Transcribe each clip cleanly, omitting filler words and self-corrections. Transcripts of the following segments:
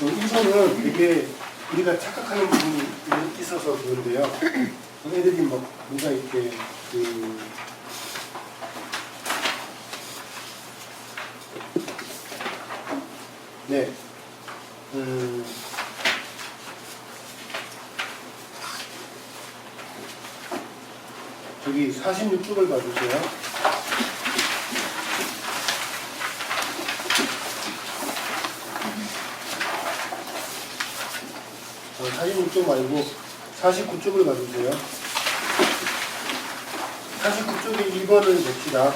인성은 되게 우리가 착각하는 부분이 있어서 그런데요. 애들이 막 뭔가 이렇게 네. 저기 46쪽을 봐주세요. 46쪽 말고 49쪽을 봐주세요. 49쪽에 2번을 봅시다.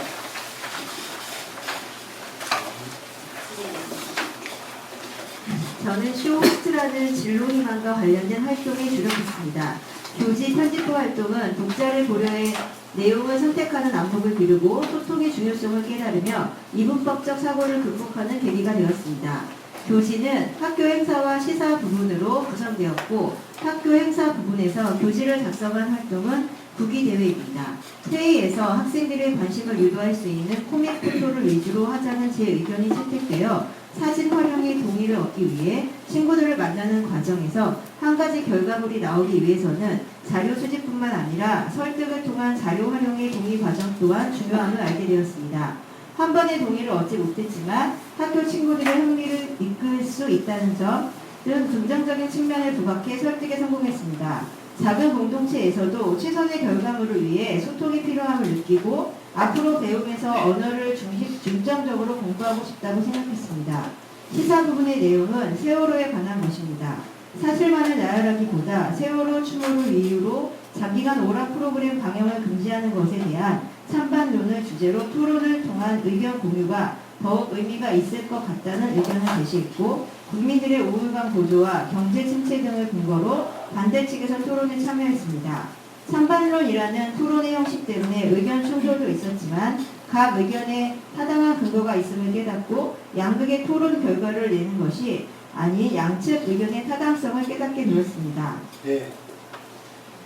저는 쇼호스트라는 진로희망과 관련된 활동에 주력했습니다. 교지 편집부 활동은 독자를 고려해 내용을 선택하는 안목을 기르고 소통의 중요성을 깨달으며 이분법적 사고를 극복하는 계기가 되었습니다. 교지는 학교 행사와 시사 부분으로 구성되었고 학교 행사 부분에서 교지를 작성한 활동은 국기대회입니다. 회의에서 학생들의 관심을 유도할 수 있는 코믹 포토를 위주로 하자는 제 의견이 채택되어 사진 활용의 동의를 얻기 위해 친구들을 만나는 과정에서 한 가지 결과물이 나오기 위해서는 자료 수집뿐만 아니라 설득을 통한 자료 활용의 동의 과정 또한 중요함을 알게 되었습니다. 한 번의 동의를 얻지 못했지만 학교 친구들의 흥미를 이끌 수 있다는 점 등 긍정적인 측면을 부각해 설득에 성공했습니다. 작은 공동체에서도 최선의 결과물을 위해 소통이 필요함을 느끼고 앞으로 배우면서 언어를 중점적으로 공부하고 싶다고 생각했습니다. 시사 부분의 내용은 세월호에 관한 것입니다. 사실만을 나열하기보다 세월호 추모를 이유로 장기간 오락 프로그램 방영을 금지하는 것에 대한 찬반론을 주제로 토론을 통한 의견 공유가 더욱 의미가 있을 것 같다는 의견을 제시했고 국민들의 우울감 고조와 경제 침체 등을 근거로 반대 측에서 토론에 참여했습니다. 찬반론이라는 토론의 형식 때문에 의견 충돌도 있었지만 각 의견에 타당한 근거가 있음을 깨닫고 양극의 토론 결과를 내는 것이 아닌 양측 의견의 타당성을 깨닫게 되었습니다. 네.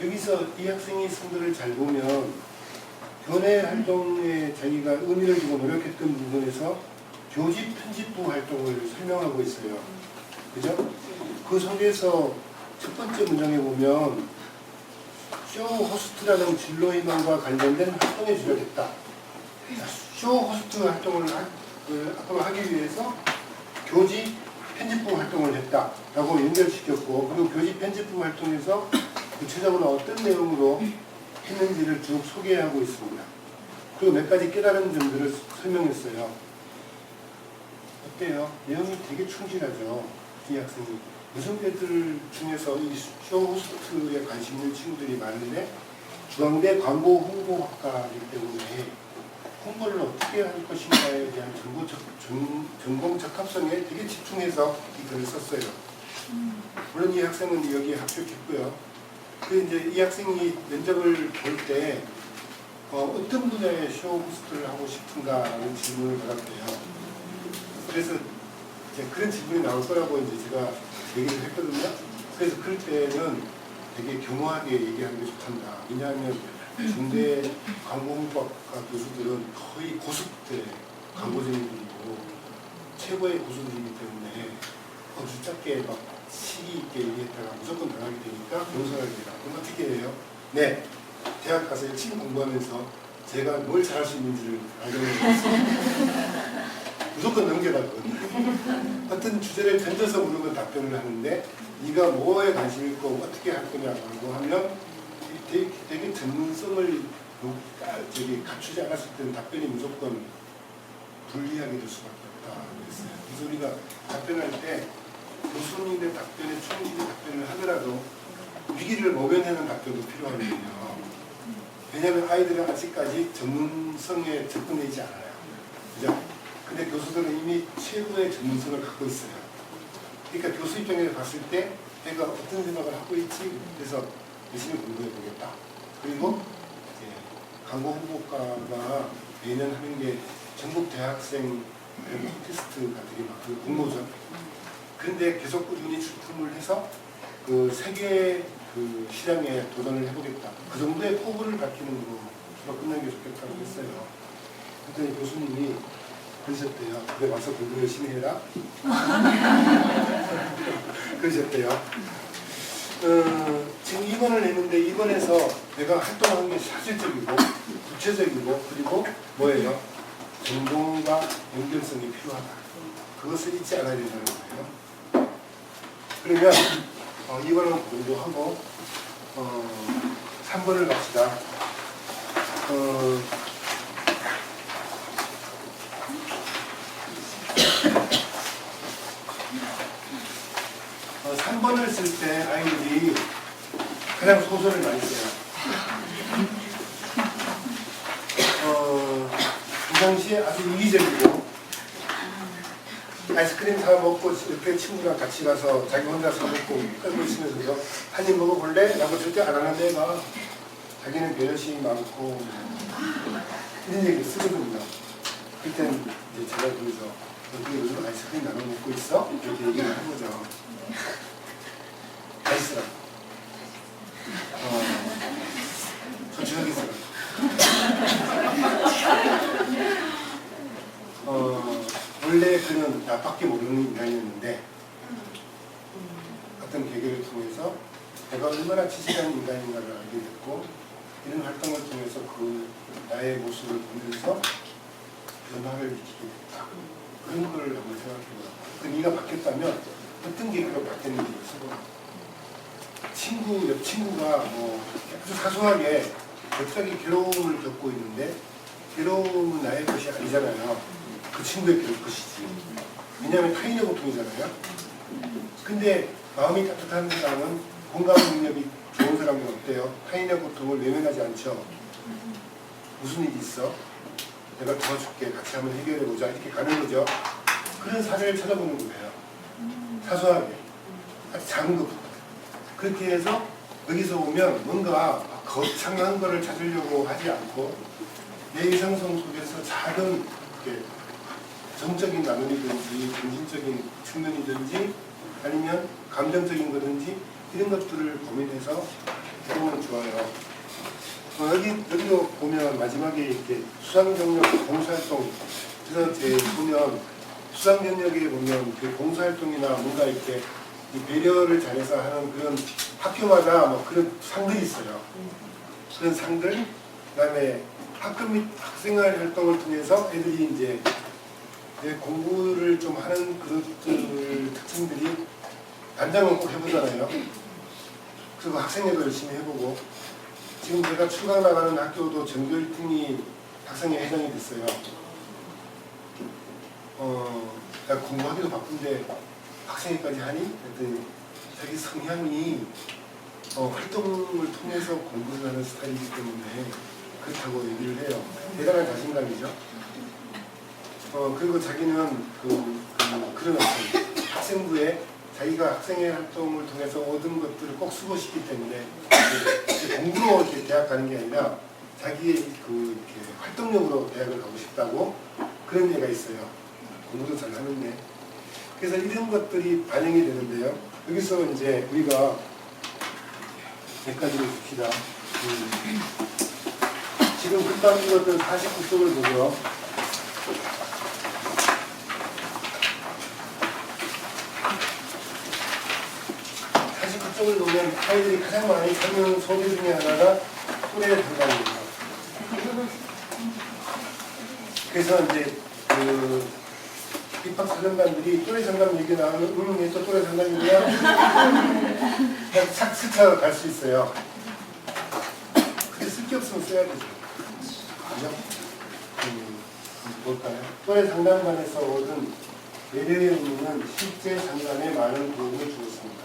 여기서 이 학생이 쓴 글을 잘 보면 교내 활동에 자기가 의미를 두고 노력했던 부분에서 교집 편집부 활동을 설명하고 있어요. 그죠? 그 속에서 첫 번째 문장에 보면 쇼 호스트라는 진로희망과 관련된 활동에 주력했다. 쇼 호스트 활동을 하기 위해서 교집 편집부 활동을 했다라고 연결시켰고 그리고 교집 편집부 활동에서 구체적으로 어떤 내용으로 했는지를 쭉 소개하고 있습니다. 그리고 몇 가지 깨달은 점들을 설명했어요. 어때요? 내용이 되게 충실하죠. 이 학생이. 여성애들 중에서 이 쇼호스트에 관심 있는 친구들이 많은데 중앙대 광고 홍보학과이기 때문에 홍보를 어떻게 할 것인가에 대한 전공 적합성에 되게 집중해서 이 글을 썼어요. 물론 이 학생은 여기에 합격했고요. 그 이제 이 학생이 면접을 볼 때 어떤 분야의 쇼호스트를 하고 싶은가라는 질문을 받았대요. 그래서 이제 그런 질문이 나올 거라고 이제 제가 얘기를 했거든요. 그래서 그럴 때는 되게 겸허하게 얘기하는 게 좋단다. 왜냐하면 중대 광고홍보학과 교수들은 거의 고수들의 광고쟁이들이고 최고의 고수들이기 때문에 아주 짧게 막 시기 있게 얘기했다가 무조건 나가게 되니까 겸손하게 되라. 그럼 어떻게 해요? 네, 대학 가서 열심히 공부하면서 제가 뭘 잘할 수 있는지를 알려내서 무조건 넘겨가거든요. 어떤 주제를 던져서 물으면 답변을 하는데 네가 뭐에 관심 있고 어떻게 할 거냐고 하면 되게 전문성을 갖추지 않았을 때는 답변이 무조건 불리하게 될 수밖에 없다. 그랬어요. 그래서 우리가 답변할 때 교수님의 답변에 충실히 답변을 하더라도 위기를 모면하는 답변도 필요하거든요. 왜냐하면 아이들은 아직까지 전문성에 접근되지 않아요. 그죠? 근데 교수들은 이미 최고의 전문성을 갖고 있어요. 그러니까 교수 입장에서 봤을 때 내가 어떤 생각을 하고 있지? 그래서 열심히 공부해 보겠다. 그리고 광고 홍보과가 매년 하는 게 전국 대학생 콘테스트가 되게 막 공모전. 그런데 계속 꾸준히 출품을 해서 그 세계 그 시장에 도전을 해보겠다. 그 정도의 포부를 밝히는 거로 주로 끝나는 게 좋겠다고 했어요. 그랬더니 교수님이 그러셨대요. 그래 와서 공부 열심히 해라. 그러셨대요. 지금 2번을 냈는데 2번에서 내가 활동하는 게 사실적이고 구체적이고 그리고 뭐예요? 정동과 연결성이 필요하다. 그것을 잊지 않아야 된다는 거예요. 그러면 2번은 공부하고 3번을 갑시다. 3번을 쓸 때 아이들이 가장 소설을 많이 써요. 그 당시에 아주 이기적이고 아이스크림 사 먹고 옆에 친구랑 같이 가서 자기 혼자 사 먹고 끌고 있으면서 한 입 먹어볼래? 라고 절대 안 하는 애가 자기는 배려심이 많고 이런 얘기를 쓰거든요. 그때는 이제 제가 거기서 너희 요즘 아이스크림 나눠 먹고 있어? 이렇게 얘기를 한 거죠. 아이스랑 솔직하게 쓰라. 원래 그는 나밖에 모르는 인간이었는데 어떤 계기를 통해서 내가 얼마나 지식한 인간인가를 알게 됐고 이런 활동을 통해서 그 나의 모습을 보면서 변화를 느끼게 됐다. 그런 걸 한번 생각해보라. 그 네가 바뀌었다면 어떤 계기로 바뀌었는지 써보라. 옆 친구가 아주 사소하게 갑자기 괴로움을 겪고 있는데 괴로움은 나의 것이 아니잖아요. 그 친구의 것이지. 왜냐하면 타인의 고통이잖아요. 근데 마음이 따뜻한 사람은 공감 능력이 좋은 사람은 어때요? 타인의 고통을 외면하지 않죠. 무슨 일이 있어? 내가 도와줄게. 같이 한번 해결해보자. 이렇게 가는 거죠. 그런 사례를 찾아보는 거예요. 사소하게. 아주 작은 것부터. 그렇게 해서 여기서 오면 뭔가 거창한 거를 찾으려고 하지 않고 내 일상성 속에서 작은 정적인 나눔이든지 정신적인 측면이든지 아니면 감정적인 거든지 이런 것들을 고민해서 해보면 좋아요. 여기도 보면 마지막에 이렇게 수상경력 봉사활동 그래서 보면 수상경력에 보면 그 봉사활동이나 뭔가 이렇게 이 배려를 잘해서 하는 그런 학교마다 뭐 그런 상들이 있어요. 그런 상들, 그다음에 학급 및 학생활 활동을 통해서 애들이 이제 공부를 좀 하는 그것들 특징들이 단장은 꼭 해보잖아요. 그리고 학생회도 열심히 해보고 지금 제가 출강 나가는 학교도 전교 1등이 학생회 회장이 됐어요. 나 공부하기도 바쁜데 학생회까지 하니? 그랬더니 자기 성향이 활동을 통해서 공부를 하는 스타일이기 때문에 그렇다고 얘기를 해요. 대단한 자신감이죠. 그리고 자기는 그런 어떤 학생부에 자기가 학생회 활동을 통해서 얻은 것들을 꼭 쓰고 싶기 때문에 공부로 이렇게 대학 가는 게 아니라 자기의 이렇게 활동력으로 대학을 가고 싶다고 그런 얘가 있어요. 공부도 잘 하는데. 그래서 이런 것들이 반영이 되는데요. 여기서 이제 우리가 몇 가지를 봅시다. 지금 금방 읽었던 49쪽을 보고요. 49쪽을 보면 아이들이 가장 많이 찾는 소리 중에 하나가 또래 상담입니다. 그래서 이제 입학 사정관들이 또래 상담 얘기 나오면 얘 또 또래 상담이구나 그냥 착 스쳐 갈 수 있어요. 근데 쓸 게 없으면 써야 되죠. 그죠? 뭘까요? 또래 상담관에서 얻은 배려의 의미는 실제 상담에 많은 도움을 주었습니다.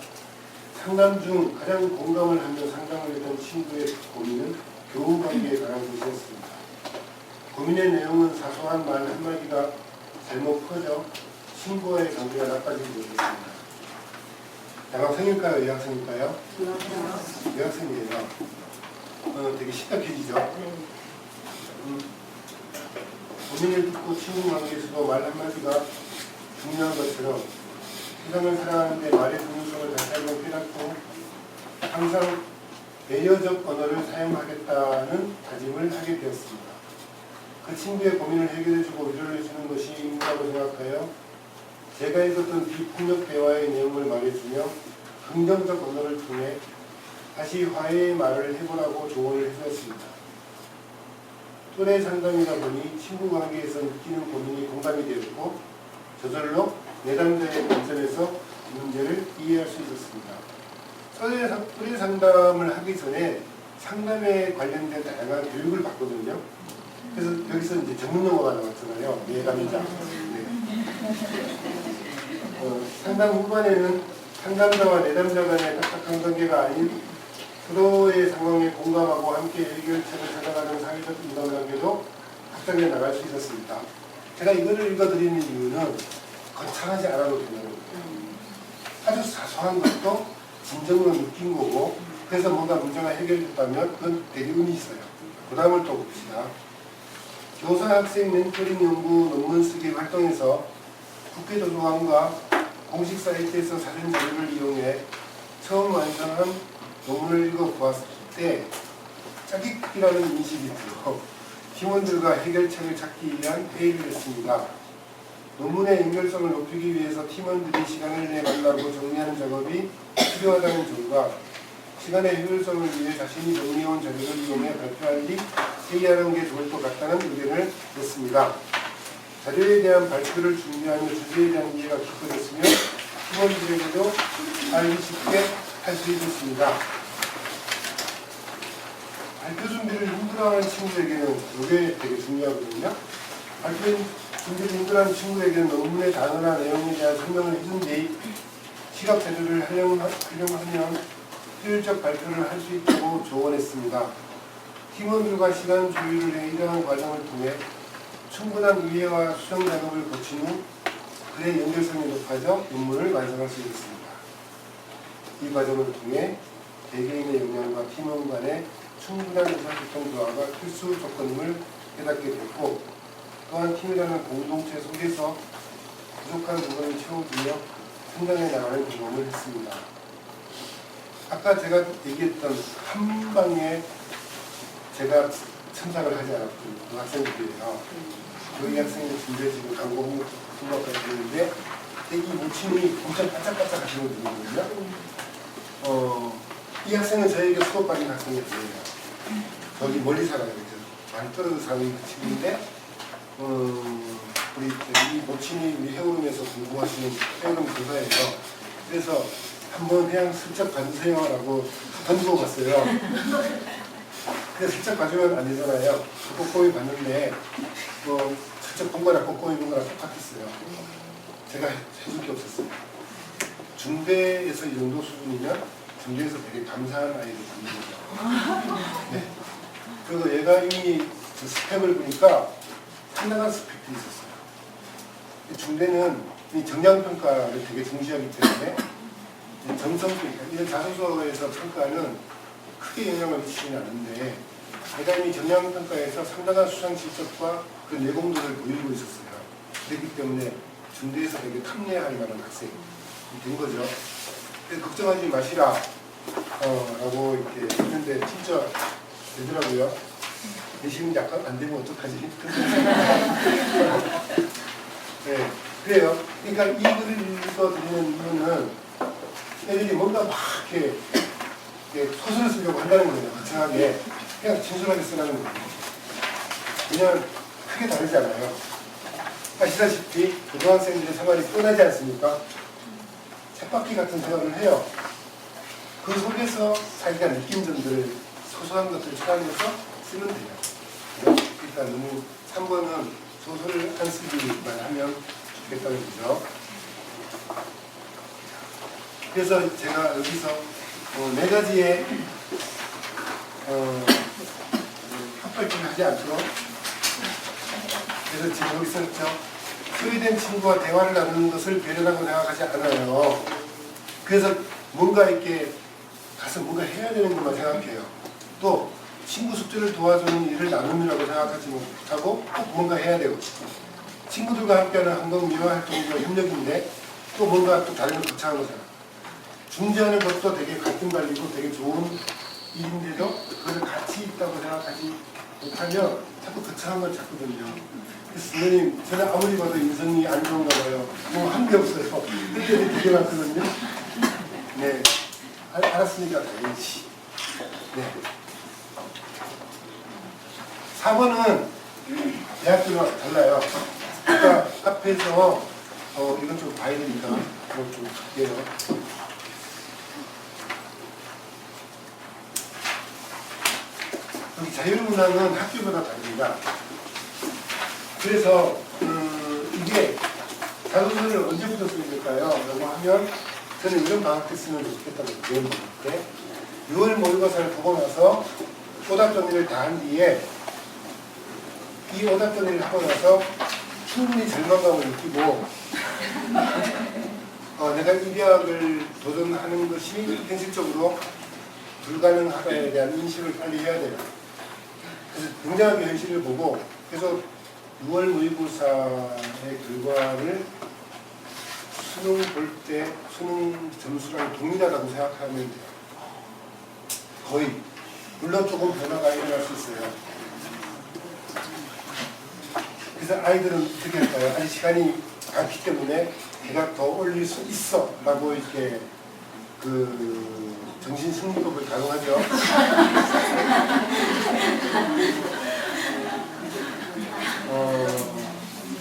상담 중 가장 공감을 하며 상담을 했던 친구의 고민은 교우관계에 관한 것이었습니다. 고민의 내용은 사소한 말 한마디가 잘못 퍼져 친구와의 관계가 나빠지게 되었습니다. 양학생일까요? 여학생일까요? 여학생이에요. 되게 심각해지죠? 고민을 듣고 친구 관계에서도 말 한마디가 중요한 것처럼 세상을 살아가는데 말의 중요성을 다시 한번 깨닫고 항상 배려적 언어를 사용하겠다는 다짐을 하게 되었습니다. 그 친구의 고민을 해결해주고 위로를 해주는 것이 의무라고 생각하여 제가 읽었던 비폭력 대화의 내용을 말해주며 긍정적 언어를 통해 다시 화해의 말을 해보라고 조언을 해주었습니다. 또래 상담이다 보니 친구 관계에서 느끼는 고민이 공감이 되었고 저절로 내담자의 관점에서 문제를 이해할 수 있었습니다. 또래 상담을 하기 전에 상담에 관련된 다양한 교육을 받거든요. 그래서 여기서 이제 전문 용어가 나왔잖아요. 내담자. 네. 상담 후반에는 상담자와 내담자 간의 딱딱한 관계가 아닌 서로의 상황에 공감하고 함께 해결책을 찾아가는 사회적 인간관계도 확장해 나갈 수 있었습니다. 제가 이거를 읽어드리는 이유는 거창하지 않아도 되는 거예요. 아주 사소한 것도 진정으로 느낀 거고 그래서 뭔가 문제가 해결됐다면 그건 되게 의미 있어요. 그 다음을 또 봅시다. 교사 학생 멘토링 연구 논문 쓰기 활동에서 국회 도서관과 공식 사이트에서 사전 자료를 이용해 처음 완성한 논문을 읽어보았을 때 짜깁기라는 인식이 들어 팀원들과 해결책을 찾기 위한 회의를 했습니다. 논문의 연결성을 높이기 위해서 팀원들이 시간을 내 만나고 정리하는 작업이 필요하다는 점과 시간의 효율성을 위해 자신이 정리해온 자료를 이용해 발표할 리 회의하는 게 좋을 것 같다는 의견을 냈습니다. 자료에 대한 발표를 준비하며 주제에 대한 이해가 깊어졌으며 팀원들에게도 알기 쉽게 할 수 있었습니다. 발표 준비를 힘들어하는 친구에게는 이게 되게 중요하거든요. 발표 준비를 힘들어하는 친구에게는 논문의 단어나 내용에 대한 설명을 해준 뒤 시각 자료를 활용하면 효율적 발표를 할 수 있다고 조언했습니다. 팀원들과 시간 조율을 해 이러한 과정을 통해 충분한 이해와 수정 작업을 거친 후 글의 연결성이 높아져 논문을 완성할 수 있습니다. 이 과정을 통해 개개인의 역량과 팀원 간의 충분한 의사소통 조화가 필수 조건임을 깨닫게 됐고 또한 팀이라는 공동체 속에서 부족한 부분을 채워주며 성장해 나가는 경험을 했습니다. 아까 제가 얘기했던 한방에 제가 참석을 하지 않았던 그 학생들이에요. 저희 학생들 준비해 지금 광고 홍보까지 했는데 이 모친이 엄청 바짝바짝 하시는 분이거든요. 이 학생은 저에게 수업받은 학생이 아니에요. 저기 멀리 살아요. 많이 떨어져 사는 친구인데 우리 이 모친이 우리 해오름에서 공부하시는 해오름 교사예요. 그래서 한번 그냥 슬쩍 봐주세요라고 던지고 갔어요. 근데 슬쩍 봐주면 안 되잖아요. 꼼꼼히 봤는데 슬쩍 본 거랑 꼼꼼히 본 거랑 똑같았어요. 제가 해줄 게 없었어요. 중대에서 이 정도 수준이면 중대에서 되게 감사한 아이를 받는 거죠. 네. 그리고 얘가 이미 그 스펙을 보니까 상당한 스펙이 있었어요. 중대는 이 정량평가를 되게 중시하기 때문에 정성평가, 이런 자소서에서 평가는 크게 영향을 미치지는 않는데 얘가 이미 정량평가에서 상당한 수상 실적과 그 내공도를 보이고 있었어요. 그렇기 때문에 중대에서 되게 탐내할 만한 학생이 된 거죠. 그래서 걱정하지 마시라 라고 이렇게 했는데 진짜 되더라고요. 대신 약간 안 되면 어떡하지? 네, 그래요. 그러니까 이 글을 읽어드리는 이유는 애들이 뭔가 막 이렇게 소설을 쓰려고 한다는 거예요. 거창하게. 그냥 진솔하게 쓰라는 거예요. 그냥 크게 다르지 않아요. 아시다시피 고등학생들의 생활이 뻔하지 않습니까? 쳇바퀴 같은 생활을 해요. 그 속에서 자기가 느낀 점들을 소소한 것들을 찾아내서 쓰면 돼요. 일단 너무 3번은 소설을 안 쓰기만 하면 좋겠다는 거죠. 그래서 제가 여기서 4가지의 협박을 하지 않도록 그래서 지금 여기 썼죠. 소외된 친구와 대화를 나누는 것을 배려라고 생각하지 않아요. 그래서 뭔가 이렇게 가서 뭔가 해야 되는 것만 생각해요. 또 친구 숙제를 도와주는 일을 나눔이라고 생각하지 못하고 꼭 뭔가 해야 되고 친구들과 함께하는 한국민화 활동과 협력인데 또 뭔가 또 다른 걸 거창한 거잖아. 중재하는 것도 되게 갈등 갈리고 되게 좋은 일인데도 그것을 가치 있다고 생각하지 못하면 자꾸 거창한 걸 찾거든요. 그래서 선생님, 저는 아무리 봐도 인성이 안 좋은가 봐요. 뭐 한 게 없어요. 그때는 되게 많거든요. 네, 알았으니까 가야지. 네. 4번은 대학교랑 달라요. 아까 앞에서 이건 좀 봐야 되니까 좀 볼게요. 여기 자율문항은 학교마다 다릅니다. 그래서 이게 자소서를 언제부터 쓰니까요? 라고 하면 저는 이런 방학 때 쓰면 좋겠다고 내용 때 6월 모의고사를 보고 나서 오답 정리를 다 한 뒤에 이 오답 정리를 하고 나서 충분히 절망감을 느끼고 내가 이 대학을 도전하는 것이 현실적으로 불가능하다에 대한 인식을 빨리 해야 돼요. 그래서 굉장하게 현실을 보고 그래서 6월 모의고사의 결과를 수능 볼 때 수능 점수랑 동일하다고 생각하면 돼요. 거의. 물론 조금 변화가 일어날 수 있어요. 그래서 아이들은 어떻게 할까요? 아직 시간이 많기 때문에 내가 더 올릴 수 있어 라고 이렇게 정신승리법을 가동하죠.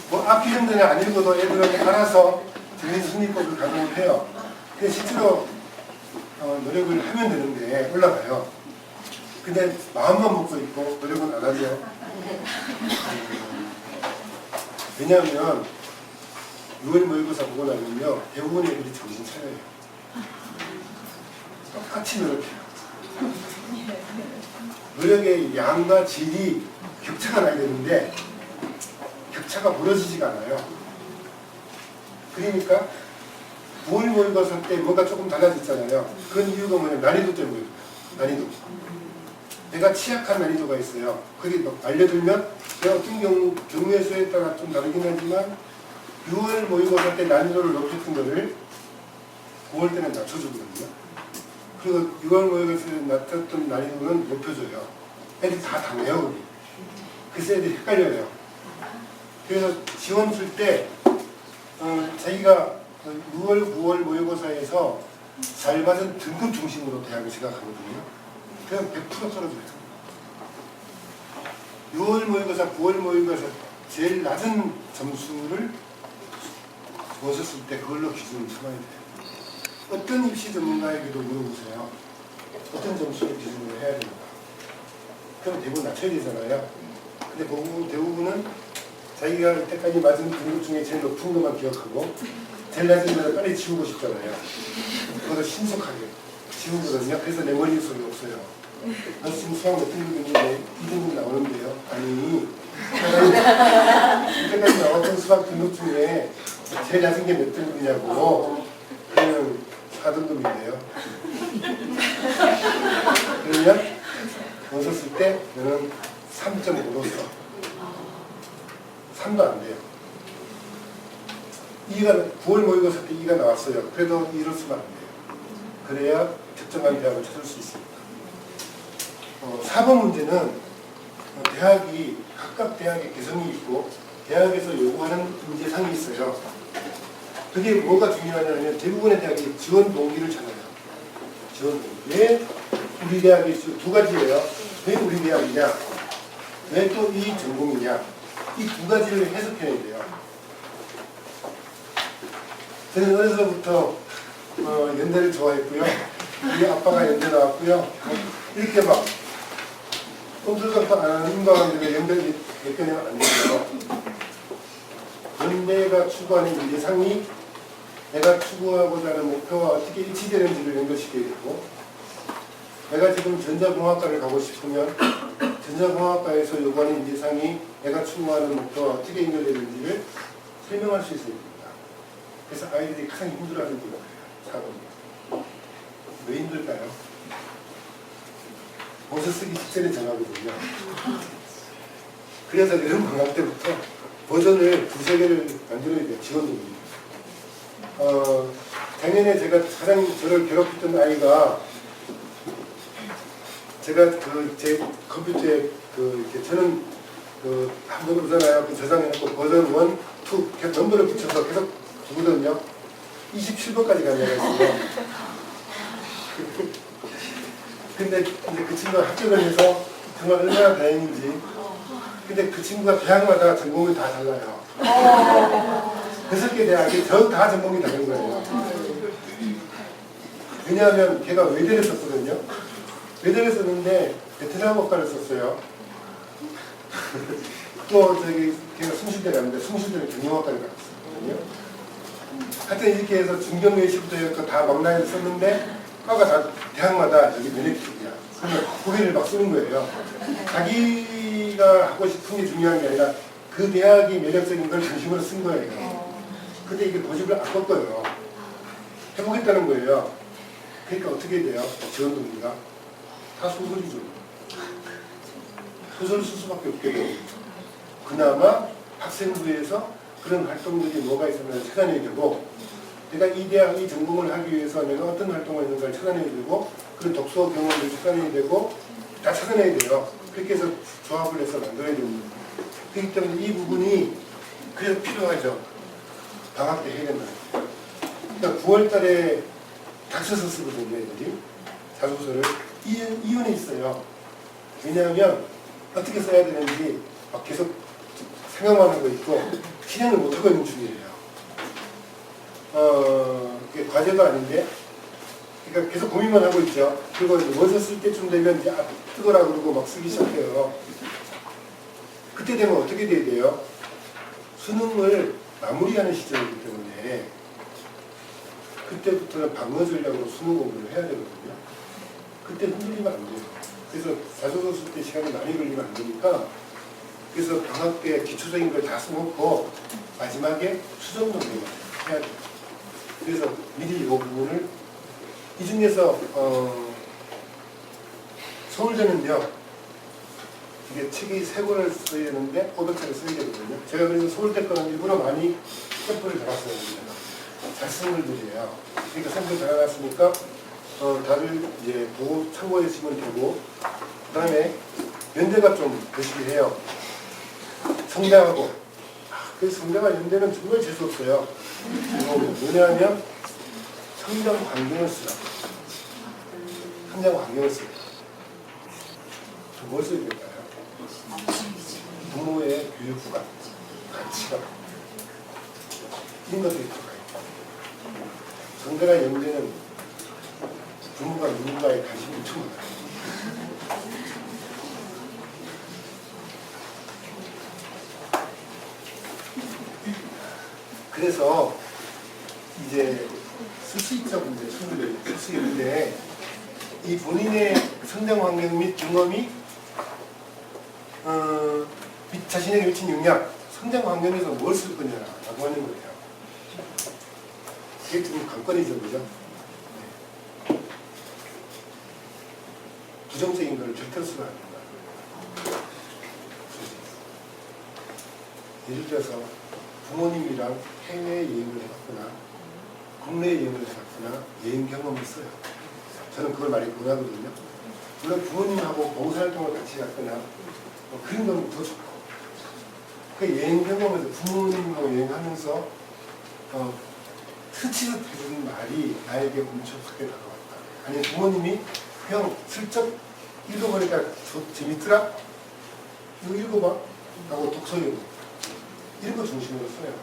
뭐 앞이 정도는 안 읽어도 애들은 알아서 정신승리법을 가동을 해요. 근데 실제로 노력을 하면 되는데 올라가요. 근데 마음만 먹고 있고 노력은 안 하죠. 왜냐하면 6월 모의고사 보고 나면요 대부분 애들이 정신 차려요. 똑같이 노력해요. 노력의 양과 질이 격차가 나야 되는데 격차가 벌어지지가 않아요. 그러니까 9월 모의고사 때 뭔가 조금 달라졌잖아요. 그런 이유가 뭐냐면 난이도 때문이에요. 난이도. 내가 취약한 난이도가 있어요. 그게 알려들면 제가 어떤 경우의 수에 따라 좀 다르긴 하지만 6월 모의고사 때 난이도를 높였던 거를 9월 때는 낮춰주거든요. 그리고 6월 모의고사에 낮췄던 난이도는 높여줘요. 애들이 다 당해요. 거기. 그래서 애들이 헷갈려요. 그래서 지원 쓸 때 자기가 6월, 9월 모의고사에서 잘 받은 등급 중심으로 대학을 생각하거든요. 그냥 100% 떨어져요. 6월 모의고사, 9월 모의고사 제일 낮은 점수를 주었을 때 그걸로 기준을 삼아야 돼요. 어떤 입시 전문가에게도 물어보세요. 어떤 점수를 기준으로 해야 되는가. 그럼 대부분 낮춰야 되잖아요. 근데 대부분은 자기가 이때까지 맞은 등급 중에 제일 높은 것만 기억하고 제일 낮은 거를 빨리 지우고 싶잖아요. 그것도 신속하게 지우거든요. 그래서 내 머리에 소리 없어요. 너 지금 수학 몇 등급인데 2등급 나오는데요. 아니 이때까지 나왔던 수학 등급 중에 제일 낮은 게 몇 등급이냐고. 그러면 4등급인데요. 그러면 원서 쓸 때 너는 3.5로 써. 3도 안 돼요. 2가 9월 모의고사 때 2가 나왔어요. 그래도 2로 쓰면 안 돼요. 그래야 적정한 대학을 찾을 수 있습니다. 4번 문제는 대학이 각각 대학의 개성이 있고 대학에서 요구하는 인재상이 있어요. 그게 뭐가 중요하냐면 대부분의 대학이 지원 동기를 찾아요. 지원 동기. 왜 우리 대학이 두 가지예요. 왜 우리 대학이냐? 왜 또 이 전공이냐? 이 두 가지를 해석해야 돼요. 저는 어려서부터 연대를 좋아했고요. 우리 아빠가 연대 나왔고요. 이렇게 막 꼼수각도 안 하는 인과관계가 연결이 몇개는 안 되고요. 연대가 추구하는 인재상이 내가 추구하고자 하는 목표와 어떻게 일치되는지를 연결시켜야 되고, 내가 지금 전자공학과를 가고 싶으면 전자공학과에서 요구하는 인재상이 내가 추구하는 목표와 어떻게 연결되는지를 설명할 수 있어야 됩니다. 그래서 아이들이 가장 힘들어하는 게 뭐예요? 4번. 왜 힘들까요? 원서 쓰기 직전에 정하거든요. 그래서 여름 방학 때부터 버전을 2-3개를 만들어야 돼요. 지원동기. 작년에 제가 가장 저를 괴롭혔던 아이가 제가 제 컴퓨터에 이렇게 저는 한번 오잖아요. 그 저장해놓고 버전 1, 2 계속 넘버를 붙여서 계속 두거든요. 27번까지 가면 근데 그 친구가 합격을 해서 정말 얼마나 다행인지. 근데 그 친구가 대학마다 전공이 다 달라요. 6개 대학이 다 전공이 다른 거예요. 왜냐하면 걔가 외대를 썼거든요. 외대를 썼는데 베트남어과를 썼어요. 또 걔가 숭실대 갔는데 숭실대는 경영학과를 갔었거든요. 하여튼 이렇게 해서 중경외시부터 다 막라인을 썼는데 과가 다 대학마다 여기 면역 쪽이야. 그러면 고개를 막 쓰는 거예요. 자기가 하고 싶은 게 중요한 게 아니라 그 대학이 매력적인 걸 중심으로 쓴 거예요. 근데 이게 고집을 안 꺾어요. 해보겠다는 거예요. 그러니까 어떻게 돼요? 지원 동기가 다 소설이죠. 소설을 쓸 수밖에 없게 돼요. 그나마 학생부에서 그런 활동들이 뭐가 있으면 찾아내야 되고, 내가 이 대학, 이 전공을 하기 위해서 내가 어떤 활동을 했는가를 찾아내야 되고, 그런 독서 경험을 찾아내야 되고, 다 찾아내야 돼요. 그렇게 해서 조합을 해서 만들어야 됩니다. 그렇기 때문에 이 부분이 그래서 필요하죠. 방학 때 해야 된다. 그러니까 9월 달에 닥쳐서 쓰거든요, 애들이. 자소서를. 이유는 있어요. 왜냐하면 어떻게 써야 되는지 막 계속 생각만 하고 있고, 실행을 못하고 있는 중이에요. 그게 과제도 아닌데, 그러니까 계속 고민만 하고 있죠. 그리고 원서 쓸 때쯤 되면 이제 뜨거라 그러고 막 쓰기 시작해요. 그때 되면 어떻게 돼야 돼요? 수능을 마무리하는 시점이기 때문에 그때부터는 방어 전략으로 수능 공부를 해야 되거든요. 그때 흔들리면 안 돼요. 그래서 자소서 쓸 때 시간이 많이 걸리면 안 되니까, 그래서 방학 때 기초적인 걸 다 써놓고 마지막에 수정 정도만 해야 돼요. 그래서 미리 이 부분을 이 중에서 서울대는요, 이게 책이 3권을 써야 되는데 500차를 써야 되거든요. 제가 그래서 서울대 거는 일부러 많이 샘플을 잡았어요. 잘 쓰는 글들이에요. 그러니까 샘플 잡아놨으니까 다들 이제 보고 참고해주시면 되고, 그 다음에 연대가 좀 열심히 해요. 성대하고. 그래서 성대가 연대는 정말 재수없어요. 뭐냐면 성장 환경을 쓰라. 성장 환경을 쓰라. 뭘 써야 될까요? 부모의 교육 후가, 가치가, 이런 것들이 들어가 있고, 성대나 연대는 부모가 누군가에 관심이 엄청 많아요. 그래서 이제 쓸 수 있죠, 문제, 친구들이 쓸 수 있는데, 이 본인의 성장 환경 및 경험이 자신에게 미친 영향, 성장 환경에서 뭘 쓸 거냐라고 하는 거예요. 그게 좀 관건이죠, 그죠? 네. 부정적인 걸 절대로 쓰면 안 된다. 예를 들어서 부모님이랑 해외 여행을 해봤거나 국내 여행을 해봤거나 여행 경험을 써요. 저는 그걸 많이 권하거든요. 물론 부모님하고 봉사활동을 같이 갔거나 그런 건 더 좋고, 그 여행 경험에서 부모님하고 여행하면서 스치듯 해주는 말이 나에게 엄청 크게 다가왔다. 아니면 부모님이 그냥 슬쩍 읽어보니까 재밌더라? 이거 읽어봐? 라고 독서용 이런 거 중심으로 써요.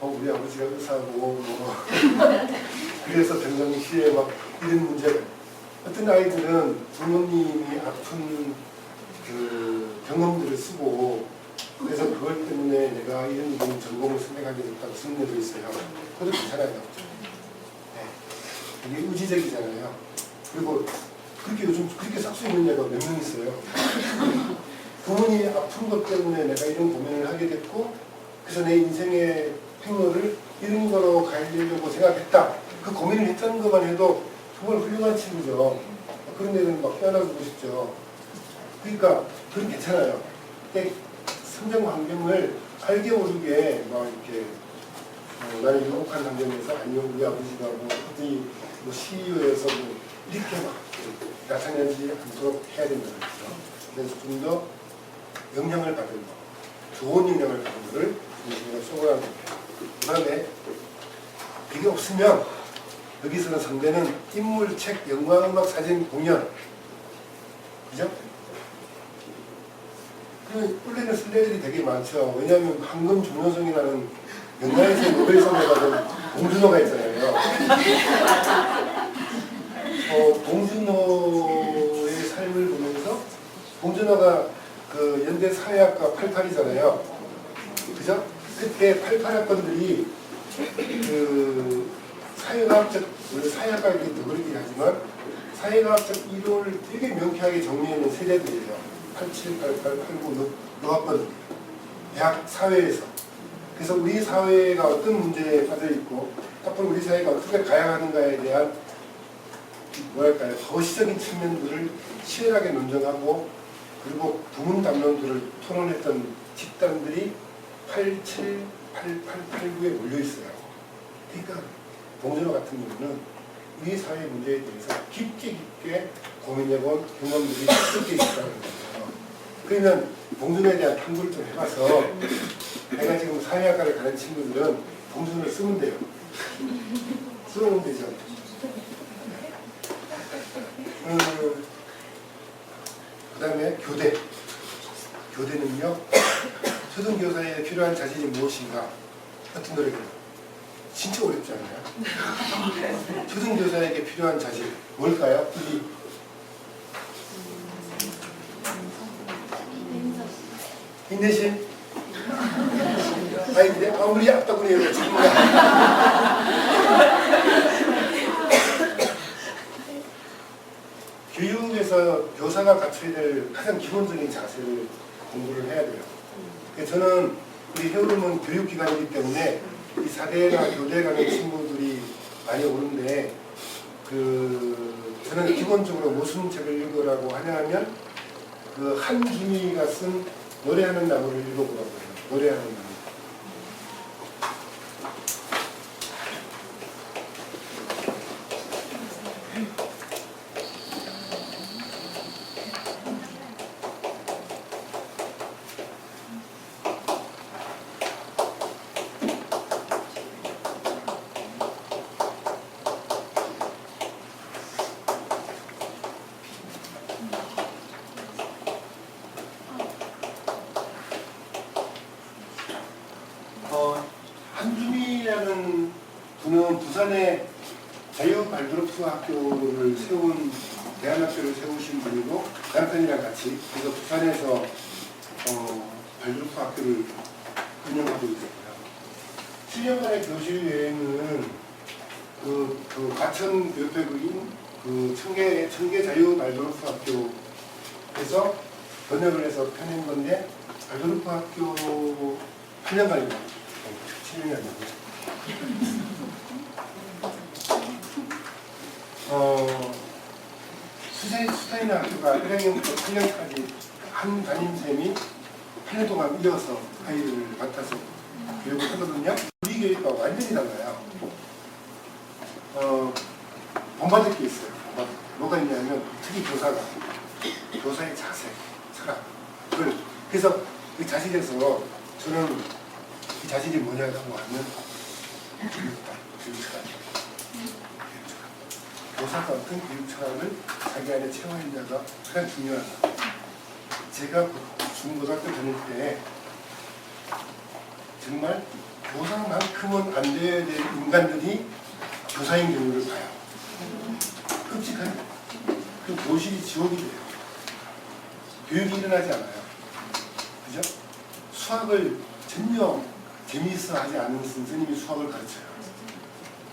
우리 아버지가 의사고 그래서 병정시에 막 이런 문제를, 어떤 아이들은 부모님이 아픈 그 경험들을 쓰고, 그래서 그것 때문에 내가 이런 전공을 선택하게 됐다고 쓰는 애도 있어요. 그것도 괜찮아요. 네. 이게 의지적이잖아요. 그리고 그렇게 요즘 그렇게 싹 수 있는 애가 몇 명 있어요. 부모님이 아픈 것 때문에 내가 이런 고민을 하게 됐고, 그래서 내 인생의 행로를 이런 거로 가려고 생각했다. 그 고민을 했다는 것만 해도 정말 훌륭한 친구죠. 그런 애들은 막 깨어나고 싶죠. 그러니까 그건 괜찮아요. 성장 환경을 알게 모르게 막 이렇게 나는 행복한 환경에서, 아니면 우리 아버지가 어디 CEO에서 이렇게 막 나타내지 않도록 해야 된다는 거죠. 그래서 좀 더 영향을 받은 거, 좋은 영향을 받은 거를 중심으로 쏘고라는 거예요. 그 다음에 이게 없으면 여기서는 상대는 인물, 책, 영화, 음악, 사진, 공연, 그죠? 원래는 쓸래들이 되게 많죠. 왜냐하면 황금 종려송이라는 영화에서 노벨상을 받은 봉준호가 있잖아요. 봉준호의 삶을 보면서 봉준호가 그 연대 사회학과 88이잖아요. 그죠? 그때 88학번들이 그 사회과학적, 원래 사회학과이기 또 그러긴 하지만 사회과학적 이론을 되게 명쾌하게 정리해놓은 세대들이에요. 87, 88, 89 노학번 대학 사회에서. 그래서 우리 사회가 어떤 문제에 빠져 있고 앞으로 우리 사회가 어떻게 가야 하는가에 대한 뭐랄까요, 거시적인 측면들을 치열하게 논쟁하고 그리고 부문 담론들을 토론했던 집단들이 87, 88, 89에 몰려 있어요. 그러니까 봉준호 같은 경우는 우리 사회 문제에 대해서 깊게 고민해본 경험들이 섞여 있다는 거예요. 그러면 봉준호에 대한 탐구를 좀 해봐서 내가 지금 사회학과를 가는 친구들은 봉준호를 쓰면 돼요. 쓰면 되죠. 그 다음에 교대. 교대는요, 초등교사에 필요한 자질이 무엇인가 같은 노래거든요. 진짜 어렵지 않나요? 초등교사에게 필요한 자질 뭘까요? 인내심? 아니 근데 아무리 앞다구니 해도 교육에서 교사가 갖춰야 될 가장 기본적인 자세를 공부를 해야 돼요. 저는 우리 해오름은 교육기관이기 때문에 이 사대나 교대 가는 친구들이 많이 오는데 저는 기본적으로 무슨 책을 읽으라고 하냐면 그 한준이가 쓴 노래하는 나무를 읽어보라고 해요. 노래하는 나무. 한준이라는 분은 부산에 자유발드로프 학교를 세운 대안학교를 세우신 분이고 남편이랑 같이 그래서 부산에서 발드로프 학교를 운영하고 있었고요. 7년간의 교실 여행은 그 과천 옆에 그 청계 자유발드로프 학교에서 번역을 해서 펴낸 건데 발드로프 학교 8년간입니다. 7년이 아니고 수사인 학교가 1학년부터 8년까지 한 담임쌤이 8년 동안 이어서 아이들을 맡아서 교육을 하거든요. 우리 교육과 완전히 달라요. 본받을 게 있어요. 뭐가 있냐면 특히 교사의 자세, 철학. 그래서 그 자식에서 저는 이 자질이 뭐냐고 하면 교육철학. 교사가 어떤 교육철학을 자기 안에 채워있냐가 가장 중요하다. 제가 중고등학교 다닐 때 정말 교사만큼은 안 돼야 될 인간들이 교사인 경우를 봐요. 끔찍하죠. 그 교실이 지옥이 돼요. 교육이 일어나지 않아요. 그죠? 수학을 전혀 재미있어 하지 않는 선생님이 수학을 가르쳐요.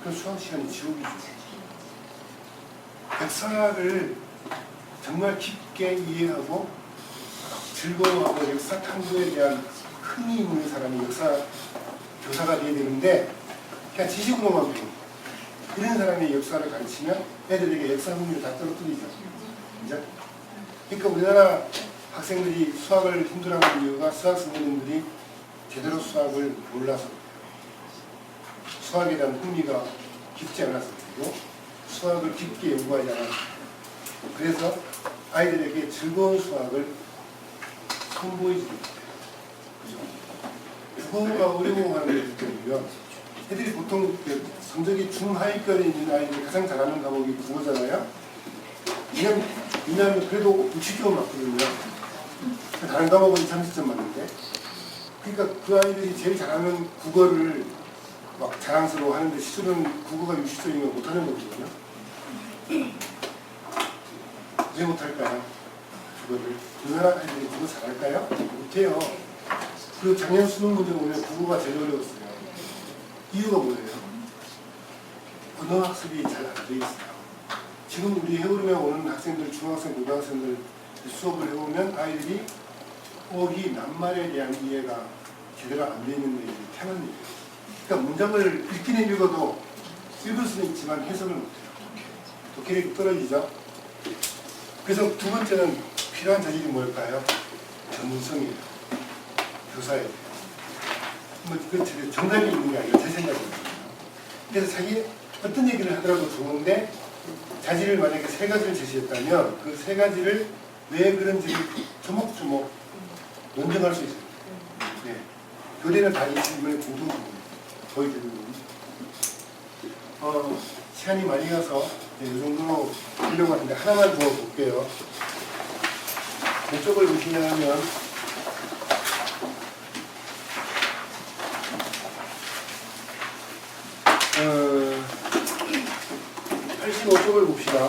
그럼 수학 시간이 지옥이죠. 역사를 정말 깊게 이해하고 즐거워하고 역사 탐구에 대한 흥이 있는 사람이 교사가 돼야 되는데 그냥 지식으로만 배우고 이런 사람이 역사를 가르치면 애들에게 역사 흥미를 다 떨어뜨리죠. 그죠? 그러니까 우리나라 학생들이 수학을 힘들어하는 이유가 수학 선생님들이 제대로 수학을 몰라서 수학에 대한 흥미가 깊지 않아서 그리고 수학을 깊게 연구하지 않아서 그래서 아이들에게 즐거운 수학을 선보이지 못해요. 그죠? 국어가 어려워하는 애들 때문에요. 애들이 보통 성적이 중하위권에 있는 아이들이 가장 잘하는 과목이 국어잖아요. 왜냐하면 그래도 60점 맞거든요. 다른 과목은 30점 맞는데. 그러니까 그 아이들이 제일 잘하는 국어를 막 자랑스러워 하는데 실은 국어가 60점이면 못하는 거거든요. 왜 못할까요? 국어를. 우리나라 아이들이 국어 잘할까요? 못해요. 그 작년 수능 문제 보면 국어가 제일 어려웠어요. 이유가 뭐예요? 언어 학습이 잘 안 돼 있어요. 지금 우리 해오름에 오는 학생들, 중학생, 고등학생들 수업을 해보면 아이들이 어휘, 낱말에 대한 이해가 제대로 안 돼 있는 애들이 태반이에요. 그러니까 문장을 읽기는 읽어도 읽을 수는 있지만 해석을 못해요. 독해력이 떨어지죠. 그래서 두 번째는 필요한 자질이 뭘까요? 전문성이에요. 교사예요. 그 정답이 있는 게 아니라 제 생각입니다. 그래서 자기 어떤 얘기를 하더라도 좋은데 자질을 만약에 세 가지를 제시했다면 그 세 가지를 왜 그런지를 조목조목 논증할 수 있어요. 네. 교대는 다 이 질문의 공통점입니다. 거의 대부분. 시간이 많이 가서 이 정도로 하려고 하는데 하나만 더 볼게요. 왼쪽을 보시면 85쪽을 봅시다.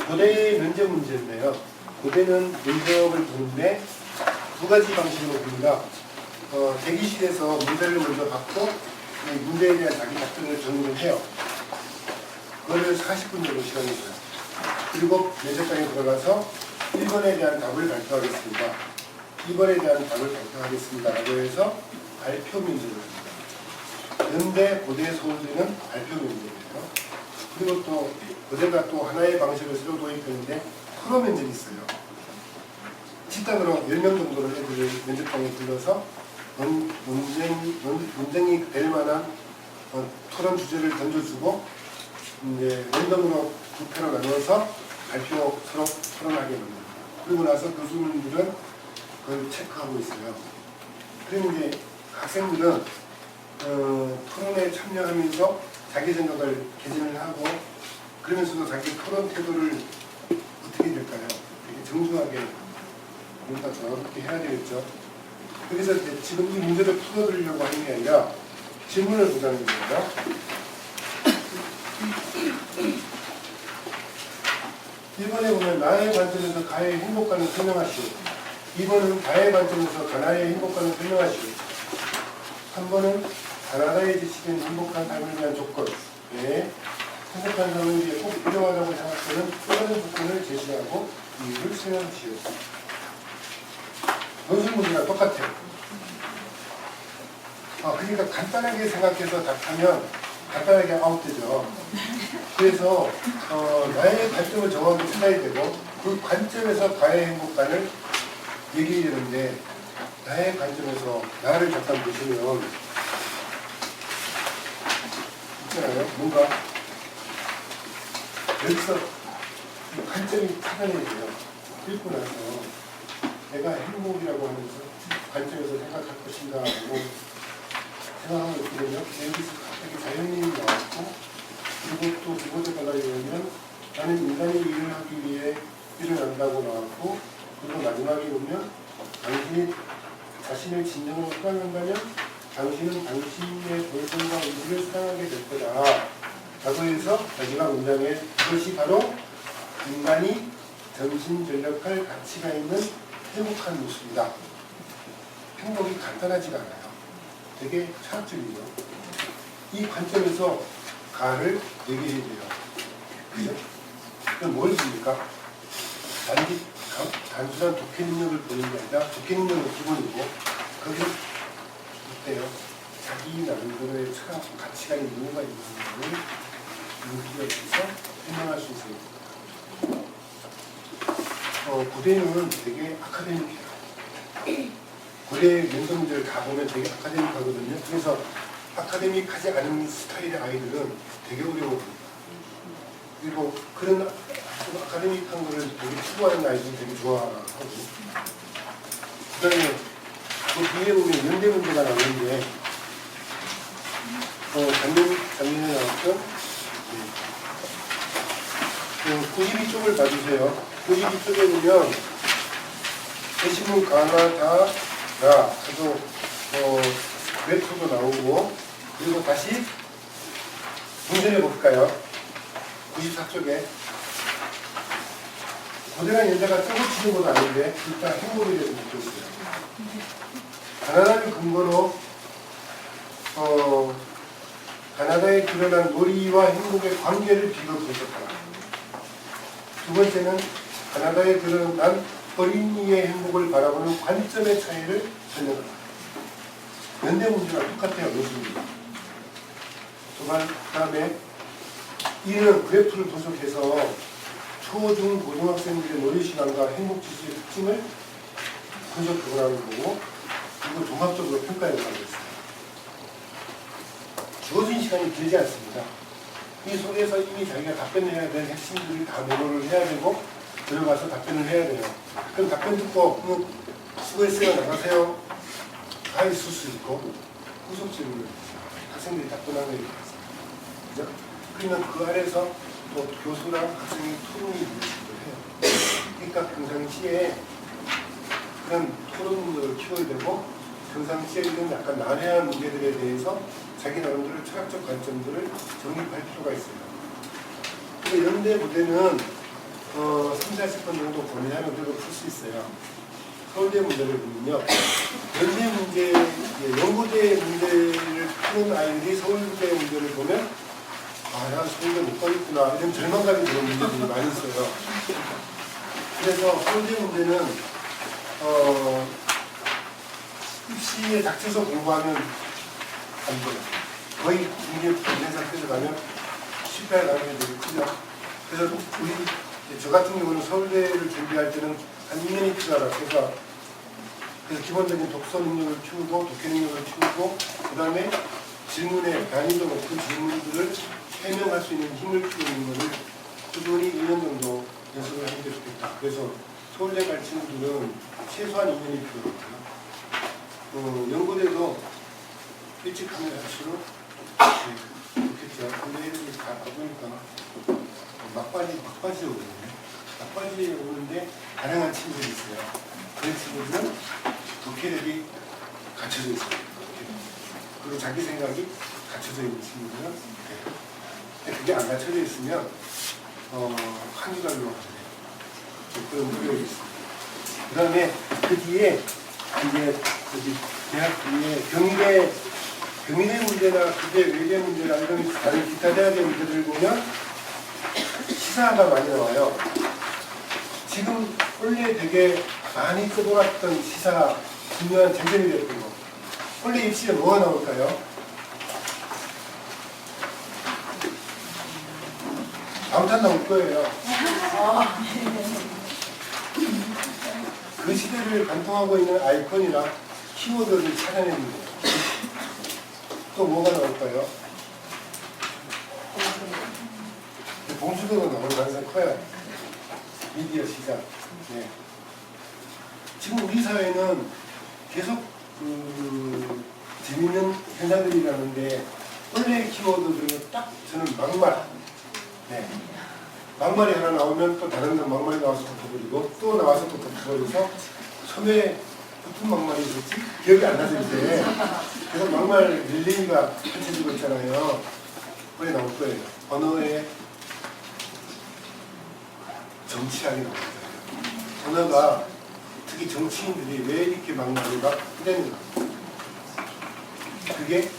고대의 면접 문제인데요. 고대는 면접을 보는데 두 가지 방식으로 봅니다. 대기실에서 문제를 먼저 받고 이 문제에 대한 자기 답변을 정리를 해요. 그거를 40분 정도 시간이 있어요. 그리고 면접장에 들어가서 1번에 대한 답을 발표하겠습니다. 2번에 대한 답을 발표하겠습니다. 라고 해서 발표 면접을 합니다. 연대, 고대, 서울대는 발표 면접이에요. 그리고 또 고대가 또 하나의 방식을 새로 도입했는데 토론 면접이 있어요. 집단으로 10명 정도를 애들을 면접장에 불러서 논쟁이 될 만한 토론 주제를 던져주고 이제 랜덤으로 두 패로 나누어서 발표 서로 토론하게 만듭니다. 그리고 나서 교수님들은 그걸 체크하고 있어요. 그리고 이제 학생들은 토론에 참여하면서 자기 생각을 개진을 하고 그러면서도 자기 토론 태도를 어떻게 될까요? 되게 정중하게 뭔가 저렇게 해야 되겠죠. 그래서 지금 이 문제를 풀어드리려고 하는 게 아니라 질문을 보자는 거예요. 1번에 보면 나의 관점에서 가의 행복감을 설명하시오. 2번은 가의 관점에서 가나의 행복감을 설명하시오. 3번은 가나다에 지시된 행복한 삶을 위한 조건. 네. 행복한 삶을 위해 꼭 필요하다고 생각하는 또 다른 조건을 제시하고 이유를 설명하시오. 논술 문제가 똑같아요. 그러니까 간단하게 생각해서 답하면 간단하게 아웃되죠. 그래서 나의 관점을 정확히 찾아야 되고 그 관점에서 가의 행복감을 얘기해야 되는데 나의 관점에서 나를 잠깐 보시면 있잖아요. 뭔가 여기서 관점이 찾아내야 돼요. 읽고 나서 내가 행복이라고 하면서 관점에서 생각할 것인가 하고 생각하고 있거든요. 여기서 갑자기 자연인이 나왔고 그리고 또 두 번째 단락에 보면 나는 인간이 일을 하기 위해 일어난다고 나왔고 그리고 마지막에 보면 당신이 자신의 진정으로 사랑한다면 당신은 당신의 본성과 의지를 사랑하게 될 거다 라고 해서 마지막 문장에 그것이 바로 인간이 정신전력할 가치가 있는 행복한 모습이다. 행복이 간단하지가 않아요. 되게 철학적이죠. 이 관점에서 가를 얘기해야 돼요. 그죠? 그럼 뭘 줍니까? 단순한 독해 능력을 보는 게 아니라 독해 능력은 기본이고 거기서 어때요? 자기 나름대로의 철학, 가치가 있는 이유가 있는 것을 인기가 있어서 설명할 수 있어요. 고대는 되게 아카데믹해요. 고대 명성들을 다 보면 되게 아카데믹하거든요. 그래서 아카데믹하지 않은 스타일의 아이들은 되게 어려워합니다. 그리고 그런 아카데믹한 거를 되게 추구하는 아이들은 되게 좋아하고, 그 다음에 그 뒤에 보면 연대 문제가 나오는데, 작년에 나왔던 92쪽을 봐주세요. 92쪽에 보면 대신문 가나다라 하도 그래프도 나오고, 그리고 다시 문제를 볼까요? 94쪽에 고대한 여자가 짜고 치는 건 아닌데 일단 행복에 대해서 묻고 있어요. 가나다를 근거로 가나다에 드러난 놀이와 행복의 관계를 비교 분석하라. 두 번째는 가나다에 드러난 어린이의 행복을 바라보는 관점의 차이를 설명하라. 연대 문제가 똑같아요. 모습입니다. 그 다음에 이는 그래프를 분석해서 초, 중, 고등학생들의 놀이 시간과 행복 지수의 특징을 분석해보라는 거고, 그리고 종합적으로 평가해 보라고 했어요. 주어진 시간이 길지 않습니다. 이 속에서 이미 자기가 답변을 해야 될 핵심들이 다 메모를 해야 되고 들어가서 답변을 해야 돼요. 그럼 답변 듣고 수고했어요, 나가세요. 다 있을 수 있고 후속 질문을 학생들이 답변하는 게 있습니다. 그죠? 그러면 그 아래서 또 교수랑 학생이 토론이 이루어지기도 해요. 그러니까 평상시에 그런 토론 문제를 키워야 되고, 평상시에 이런 약간 난해한 문제들에 대해서 자기 나름대로 철학적 관점들을 정립할 필요가 있어요. 근데 연대 무대는 30-40번 정도 고민하면 그래도 풀 수 있어요. 서울대 문제를 보면요, 연대 문제, 연고대 문제를 푸는 아이들이 서울대 문제를 보면 난 서울대 못 가겠구나 이런 절망감이 드는 문제들이 많이 있어요. 그래서 서울대 문제는 입시에 닥쳐서 공부하면 안 돼요. 거의 중립 된 상태에서 가면 실패할 가능성이 되게 크죠. 그래서 저 같은 경우는 서울대를 준비할 때는 한 2년이 필요하다. 그래서 기본적인 독서 능력을 키우고 독해 능력을 키우고, 그 다음에 질문에 난이도 높은 질문들을 해명할 수 있는 힘을 키우는 것을 꾸준히 2년 정도 연습을 하는 게 좋겠다. 그래서 서울대 갈 친구들은 최소한 2년이 필요하고요. 연고대도 일찍 하면 할수록 좋겠죠. 근데 애들이 다 가보니까 막바지 오거든요. 막바지에 오는데 다양한 친구들이 있어요. 그런 친구들은 독해력이 갖춰져 있어요. 그리고 자기 생각이 갖춰져 있는 친구들은 그게 안 갖춰져 있으면 한주간으로 가야 돼요. 그런 노력이 있습니다. 그 다음에 그 뒤에 이제 대학 뒤에 경희대 문제나 그게 외대 문제나 이런 다른 기타 대학의 문제들을 보면 시사가 많이 나와요. 지금 원래 되게 많이 떠돌았던 시사 중요한 쟁점이 됐던 거. 원래 입시에 뭐가 나올까요? 방탄 나올 거예요. 그 시대를 관통하고 있는 아이콘이나 키워드를 찾아내는 거예요. 또 뭐가 나올까요? 봉수도가 나올 가능성이 커요. 미디어 시장. 네. 지금 우리 사회는 계속 재밌는 현상들이 나는데, 원래 키워드들은 딱 저는 막말. 네. 막말이 하나 나오면 또 다른 막말이 나와서 덮어버리고 또 나와서 또 덮어버려서 처음에 어떤 막말이 있었지? 기억이 안 나서 이제 그래서 막말 릴레이가 펼쳐지고 있잖아요. 그게 나올 거예요. 언어의 정치학이 나올 거예요. 언어가 특히 정치인들이 왜 이렇게 막말을 막 해대는가. 그게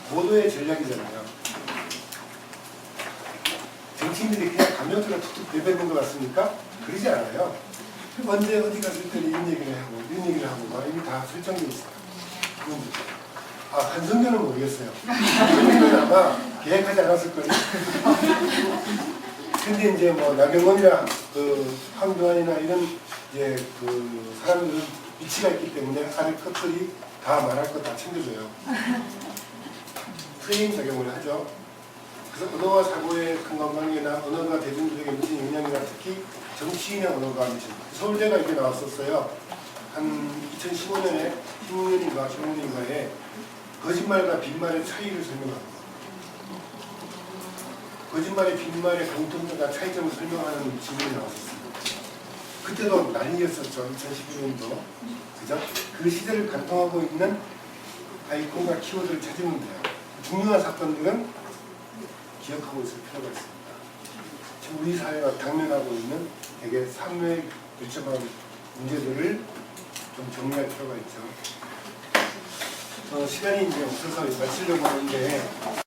고도의 전략이잖아요. 정치인들이 그냥 감정처럼 툭툭 내뱉는 것 같습니까? 그러지 않아요. 언제 어디 갔을 때는 이런 얘기를 하고 이런 얘기를 하고 막 이미 다 설정되어 있어요. 한성교는 모르겠어요. 한성교는 아마 계획하지 않았을 거예요. 근데 이제 뭐 나경원이나 그 황교안이나 이런 이제 그 사람들은 위치가 있기 때문에 아래 끝들이 다 말할 거 다 챙겨줘요. 프레임 작용을 하죠. 그래서 언어와 사고의 상관관계나 언어가 대중들에게 미치는 영향이나 특히 정치인의 언어가 미치는 서울대가 이렇게 나왔었어요. 한 2015년에 16년인가에 거짓말과 빈말의 차이를 설명합니다. 거짓말의 빈말의 공통점과 차이점을 설명하는 질문이 나왔었습니다. 그때도 난리였었죠. 2011년도. 그죠? 그 시대를 관통하고 있는 아이콘과 키워드를 찾으면 돼요. 중요한 사건들은 기억하고 있을 필요가 있습니다. 지금 우리 사회가 당면하고 있는 되게 사회에 밀접한 문제들을 좀 정리할 필요가 있죠. 시간이 이제 없어서 마치려고 하는데